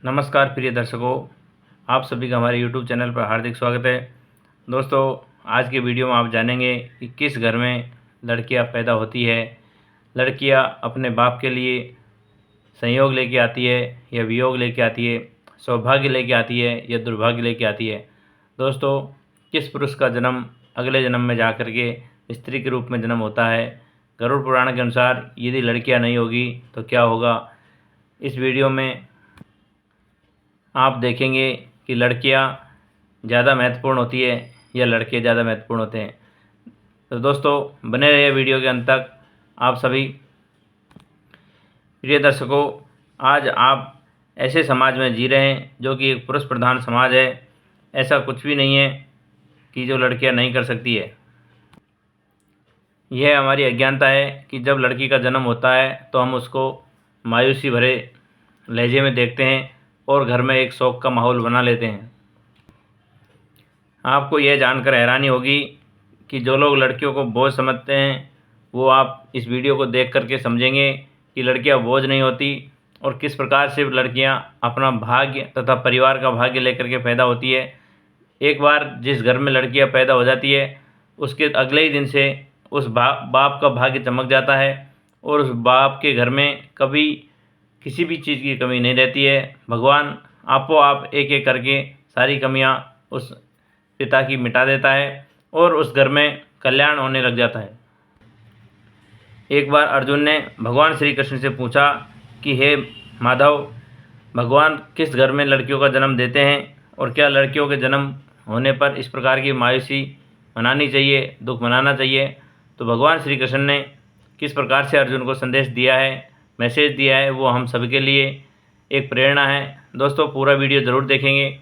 नमस्कार प्रिय दर्शकों, आप सभी का हमारे YouTube चैनल पर हार्दिक स्वागत है। दोस्तों, आज के वीडियो में आप जानेंगे कि किस घर में लड़कियां पैदा होती है। लड़कियां अपने बाप के लिए संयोग लेके आती है या वियोग लेके आती है, सौभाग्य लेके आती है या दुर्भाग्य लेके आती है। दोस्तों, किस पुरुष का जन्म अगले जन्म में जा कर के स्त्री के रूप में जन्म होता है। गरुड़ पुराण के अनुसार यदि लड़कियां नहीं होगी तो क्या होगा। इस वीडियो में आप देखेंगे कि लड़कियां ज़्यादा महत्वपूर्ण होती है या लड़के ज़्यादा महत्वपूर्ण होते हैं। तो दोस्तों, बने रहिए वीडियो के अंत तक। आप सभी प्रिय दर्शकों, आज आप ऐसे समाज में जी रहे हैं जो कि एक पुरुष प्रधान समाज है। ऐसा कुछ भी नहीं है कि जो लड़कियां नहीं कर सकती है। यह हमारी अज्ञानता है कि जब लड़की का जन्म होता है तो हम उसको मायूसी भरे लहजे में देखते हैं और घर में एक शोक का माहौल बना लेते हैं। आपको यह जानकर हैरानी होगी कि जो लोग लड़कियों को बोझ समझते हैं वो आप इस वीडियो को देख करके समझेंगे कि लड़कियां बोझ नहीं होती और किस प्रकार से लड़कियां अपना भाग्य तथा परिवार का भाग्य लेकर के पैदा होती है। एक बार जिस घर में लड़कियां पैदा हो जाती है उसके अगले ही दिन से उस बाप का भाग्य चमक जाता है और उस बाप के घर में कभी किसी भी चीज़ की कमी नहीं रहती है। भगवान आपो आप एक एक करके सारी कमियां उस पिता की मिटा देता है और उस घर में कल्याण होने लग जाता है। एक बार अर्जुन ने भगवान श्री कृष्ण से पूछा कि हे माधव, भगवान किस घर में लड़कियों का जन्म देते हैं और क्या लड़कियों के जन्म होने पर इस प्रकार की मायूसी मनानी चाहिए, दुख मनाना चाहिए। तो भगवान श्री कृष्ण ने किस प्रकार से अर्जुन को संदेश दिया है, मैसेज दिया है, वो हम सभी के लिए एक प्रेरणा है। दोस्तों, पूरा वीडियो ज़रूर देखेंगे।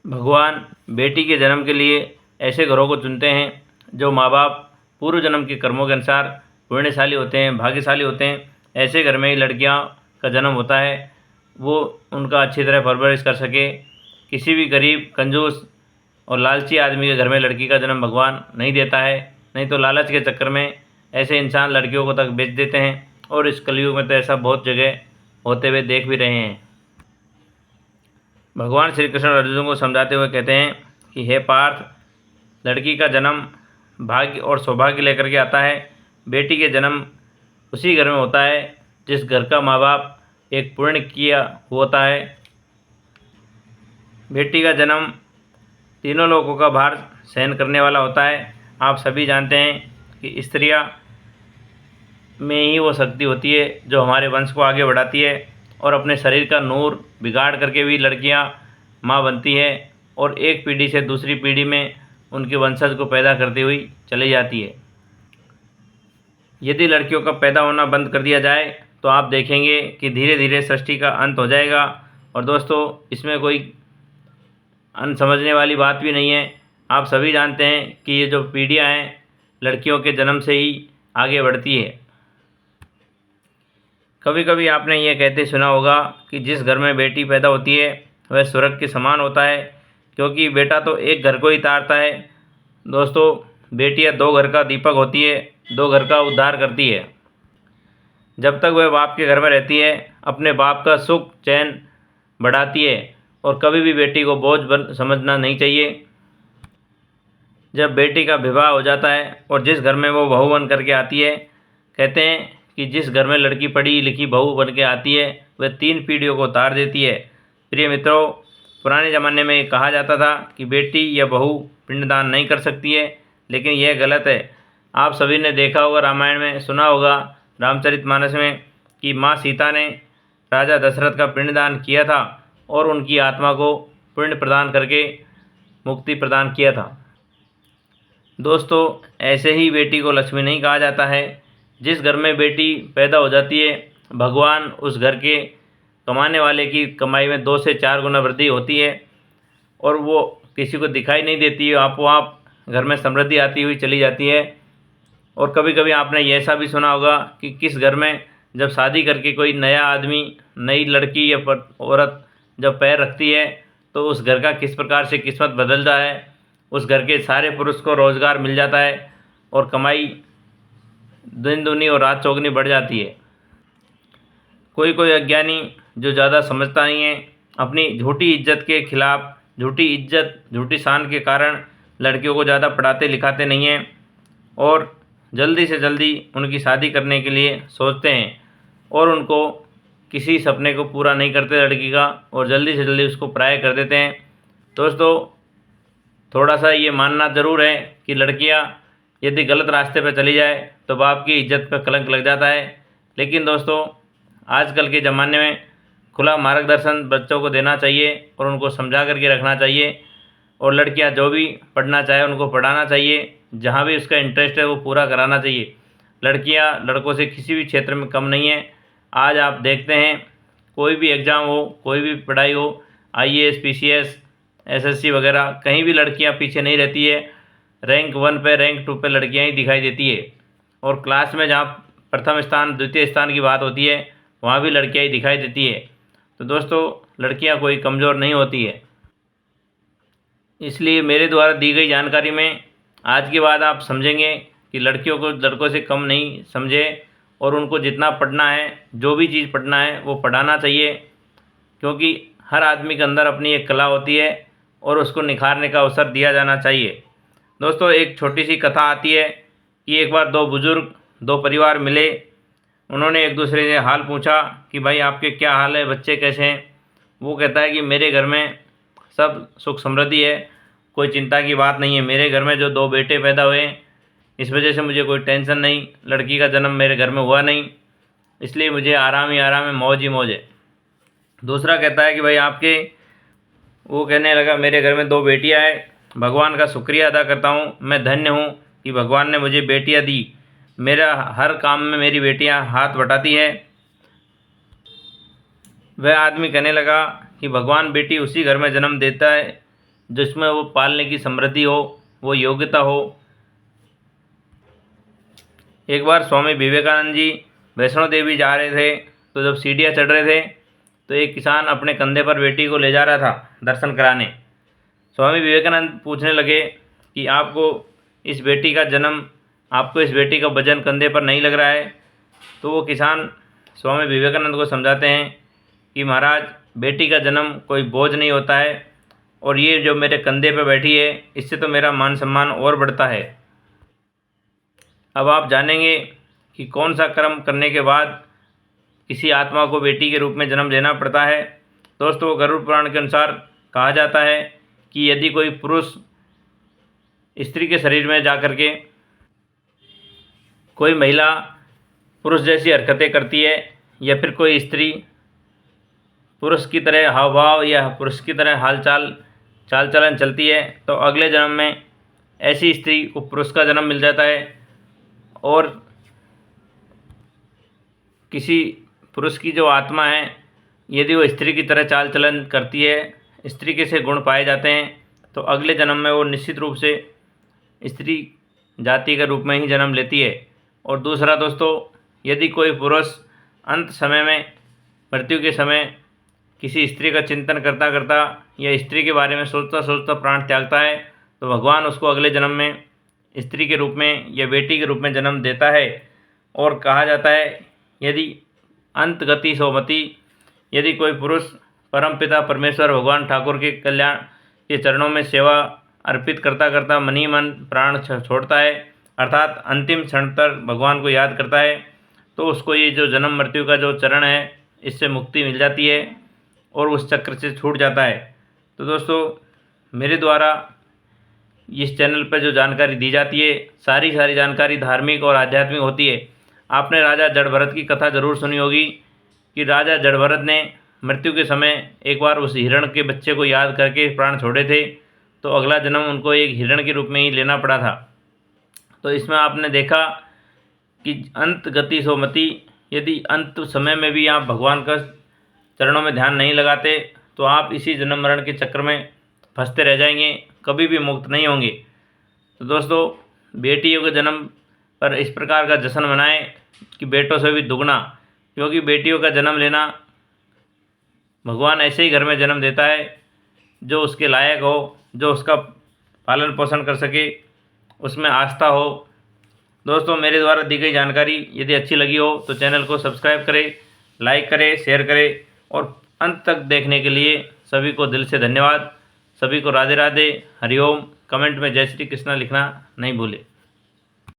भगवान बेटी के जन्म के लिए ऐसे घरों को चुनते हैं जो माँ बाप पूर्व जन्म के कर्मों के अनुसार पुण्यशाली होते हैं, भाग्यशाली होते हैं। ऐसे घर में ही लड़कियां का जन्म होता है, वो उनका अच्छी तरह परवरिश कर सके। किसी भी गरीब, कंजूस और लालची आदमी के घर में लड़की का जन्म भगवान नहीं देता है। नहीं तो लालच के चक्कर में ऐसे इंसान लड़कियों को तक बेच देते हैं और इस कलयुग में तो ऐसा बहुत जगह होते हुए देख भी रहे हैं। भगवान श्री कृष्ण अर्जुन को समझाते हुए कहते हैं कि हे पार्थ, लड़की का जन्म भाग्य और सौभाग्य लेकर के आता है। बेटी के जन्म उसी घर में होता है जिस घर का माँ बाप एक पुण्य किया होता है। बेटी का जन्म तीनों लोगों का भार सहन करने वाला होता है। आप सभी जानते हैं कि स्त्रियां में ही वो शक्ति होती है जो हमारे वंश को आगे बढ़ाती है और अपने शरीर का नूर बिगाड़ करके भी लड़कियां माँ बनती है और एक पीढ़ी से दूसरी पीढ़ी में उनके वंशज को पैदा करती हुई चली जाती है। यदि लड़कियों का पैदा होना बंद कर दिया जाए तो आप देखेंगे कि धीरे धीरे सृष्टि का अंत हो जाएगा। और दोस्तों, इसमें कोई अनसमझने वाली बात भी नहीं है। आप सभी जानते हैं कि ये जो पीढ़ियाँ हैं लड़कियों के जन्म से ही आगे बढ़ती है। कभी कभी आपने ये कहते सुना होगा कि जिस घर में बेटी पैदा होती है वह स्वर्ग के समान होता है, क्योंकि बेटा तो एक घर को ही तारता है। दोस्तों, बेटियां दो घर का दीपक होती है, दो घर का उद्धार करती है। जब तक वह बाप के घर में रहती है अपने बाप का सुख चैन बढ़ाती है और कभी भी बेटी को बोझ समझना नहीं चाहिए। जब बेटी का विवाह हो जाता है और जिस घर में वो बहू बन करके आती है, कहते हैं कि जिस घर में लड़की पढ़ी लिखी बहू बन के आती है वह 3 पीढ़ियों को तार देती है। प्रिय मित्रों, पुराने ज़माने में कहा जाता था कि बेटी या बहू पिंडदान नहीं कर सकती है, लेकिन यह गलत है। आप सभी ने देखा होगा, रामायण में सुना होगा, रामचरितमानस में, कि माँ सीता ने राजा दशरथ का पिंडदान किया था और उनकी आत्मा को पुण्य प्रदान करके मुक्ति प्रदान किया था। दोस्तों, ऐसे ही बेटी को लक्ष्मी नहीं कहा जाता है। जिस घर में बेटी पैदा हो जाती है भगवान उस घर के कमाने वाले की कमाई में 2 से 4 गुना वृद्धि होती है और वो किसी को दिखाई नहीं देती है। आपो आप घर में समृद्धि आती हुई चली जाती है। और कभी कभी आपने ये ऐसा भी सुना होगा कि किस घर में जब शादी करके कोई नया आदमी, नई लड़की या औरत जब पैर रखती है तो उस घर का किस प्रकार से किस्मत बदलता है। उस घर के सारे पुरुष को रोज़गार मिल जाता है और कमाई दिन दूनी और रात चौगनी बढ़ जाती है। कोई कोई अज्ञानी जो ज़्यादा समझता नहीं है, अपनी झूठी इज्जत के खिलाफ, झूठी इज्जत झूठी शान के कारण लड़कियों को ज़्यादा पढ़ाते लिखाते नहीं हैं और जल्दी से जल्दी उनकी शादी करने के लिए सोचते हैं और उनको किसी सपने को पूरा नहीं करते लड़की का और जल्दी से जल्दी उसको पराया कर देते हैं। दोस्तों, थोड़ा सा ये मानना ज़रूर है कि लड़कियां यदि गलत रास्ते पर चली जाए तो बाप की इज्जत पर कलंक लग जाता है, लेकिन दोस्तों आजकल के ज़माने में खुला मार्गदर्शन बच्चों को देना चाहिए और उनको समझा करके रखना चाहिए और लड़कियां जो भी पढ़ना चाहे उनको पढ़ाना चाहिए, जहाँ भी उसका इंटरेस्ट है वो पूरा कराना चाहिए। लड़कियां लड़कों से किसी भी क्षेत्र में कम नहीं है। आज आप देखते हैं कोई भी एग्ज़ाम हो, कोई भी पढ़ाई हो, आईएएस, पीसीएस, एसएससी वगैरह, कहीं भी लड़कियां पीछे नहीं रहती है। रैंक 1 पे, रैंक 2 पे लड़कियां ही दिखाई देती है और क्लास में जहाँ प्रथम स्थान द्वितीय स्थान की बात होती है वहाँ भी लड़कियां ही दिखाई देती है। तो दोस्तों, लड़कियां कोई कमज़ोर नहीं होती है। इसलिए मेरे द्वारा दी गई जानकारी में आज के बाद आप समझेंगे कि लड़कियों को लड़कों से कम नहीं समझे और उनको जितना पढ़ना है, जो भी चीज़ पढ़ना है वो पढ़ाना चाहिए, क्योंकि हर आदमी के अंदर अपनी एक कला होती है और उसको निखारने का अवसर दिया जाना चाहिए। दोस्तों, एक छोटी सी कथा आती है कि एक बार दो बुज़ुर्ग, दो परिवार मिले। उन्होंने एक दूसरे से हाल पूछा कि भाई आपके क्या हाल है, बच्चे कैसे हैं। वो कहता है कि मेरे घर में सब सुख समृद्धि है, कोई चिंता की बात नहीं है। मेरे घर में जो 2 बेटे पैदा हुए हैं इस वजह से मुझे कोई टेंशन नहीं, लड़की का जन्म मेरे घर में हुआ नहीं, इसलिए मुझे आराम ही आराम है, मौज ही मौज है। दूसरा कहता है कि भाई आपके, वो कहने लगा मेरे घर में 2 बेटियां हैं, भगवान का शुक्रिया अदा करता हूँ, मैं धन्य हूँ कि भगवान ने मुझे बेटियां दी, मेरा हर काम में मेरी बेटियां हाथ बटाती है। वह आदमी कहने लगा कि भगवान बेटी उसी घर में जन्म देता है जिसमें वो पालने की समृद्धि हो, वो योग्यता हो। एक बार स्वामी विवेकानंद जी वैष्णो देवी जा रहे थे, तो जब सीढ़ियाँ चढ़ रहे थे तो एक किसान अपने कंधे पर बेटी को ले जा रहा था दर्शन कराने। स्वामी विवेकानंद पूछने लगे कि आपको इस बेटी का वजन कंधे पर नहीं लग रहा है। तो वो किसान स्वामी विवेकानंद को समझाते हैं कि महाराज, बेटी का जन्म कोई बोझ नहीं होता है और ये जो मेरे कंधे पर बैठी है इससे तो मेरा मान सम्मान और बढ़ता है। अब आप जानेंगे कि कौन सा कर्म करने के बाद किसी आत्मा को बेटी के रूप में जन्म लेना पड़ता है। दोस्तों, गरुड़ पुराण के अनुसार कहा जाता है कि यदि कोई पुरुष स्त्री के शरीर में जाकर के कोई महिला पुरुष जैसी हरकतें करती है या फिर कोई स्त्री पुरुष की तरह हाव भाव या पुरुष की तरह चाल चलन चलती है, तो अगले जन्म में ऐसी स्त्री को पुरुष का जन्म मिल जाता है। और किसी पुरुष की जो आत्मा है, यदि वो स्त्री की तरह चाल चलन करती है, स्त्री के से गुण पाए जाते हैं, तो अगले जन्म में वो निश्चित रूप से स्त्री जाति के रूप में ही जन्म लेती है। और दूसरा दोस्तों, यदि कोई पुरुष अंत समय में, मृत्यु के समय किसी स्त्री का चिंतन करता करता या स्त्री के बारे में सोचता सोचता प्राण त्यागता है, तो भगवान उसको अगले जन्म में स्त्री के रूप में या बेटी के रूप में जन्म देता है। और कहा जाता है यदि अंत गति सोमति, यदि कोई पुरुष परमपिता परमेश्वर भगवान ठाकुर के कल्याण के चरणों में सेवा अर्पित करता करता मन ही मन प्राण छोड़ता है, अर्थात अंतिम क्षण तक भगवान को याद करता है, तो उसको ये जो जन्म मृत्यु का जो चरण है इससे मुक्ति मिल जाती है और उस चक्र से छूट जाता है। तो दोस्तों, मेरे द्वारा इस चैनल पर जो जानकारी दी जाती है सारी जानकारी धार्मिक और आध्यात्मिक होती है। आपने राजा जड़भरत की कथा ज़रूर सुनी होगी कि राजा जड़भरत ने मृत्यु के समय एक बार उस हिरण के बच्चे को याद करके प्राण छोड़े थे, तो अगला जन्म उनको एक हिरण के रूप में ही लेना पड़ा था। तो इसमें आपने देखा कि अंत गति सोमति, यदि अंत समय में भी आप भगवान का चरणों में ध्यान नहीं लगाते तो आप इसी जन्म मरण के चक्र में फंसते रह जाएंगे, कभी भी मुक्त नहीं होंगे। तो दोस्तों, बेटियों के जन्म पर इस प्रकार का जश्न मनाएं कि बेटों से भी दुगना, क्योंकि बेटियों का जन्म लेना भगवान ऐसे ही घर में जन्म देता है जो उसके लायक हो, जो उसका पालन पोषण कर सके, उसमें आस्था हो। दोस्तों, मेरे द्वारा दी गई जानकारी यदि अच्छी लगी हो तो चैनल को सब्सक्राइब करें, लाइक करें, शेयर करें और अंत तक देखने के लिए सभी को दिल से धन्यवाद। सभी को राधे राधे, हरिओम। कमेंट में जय श्री कृष्णा लिखना नहीं भूले।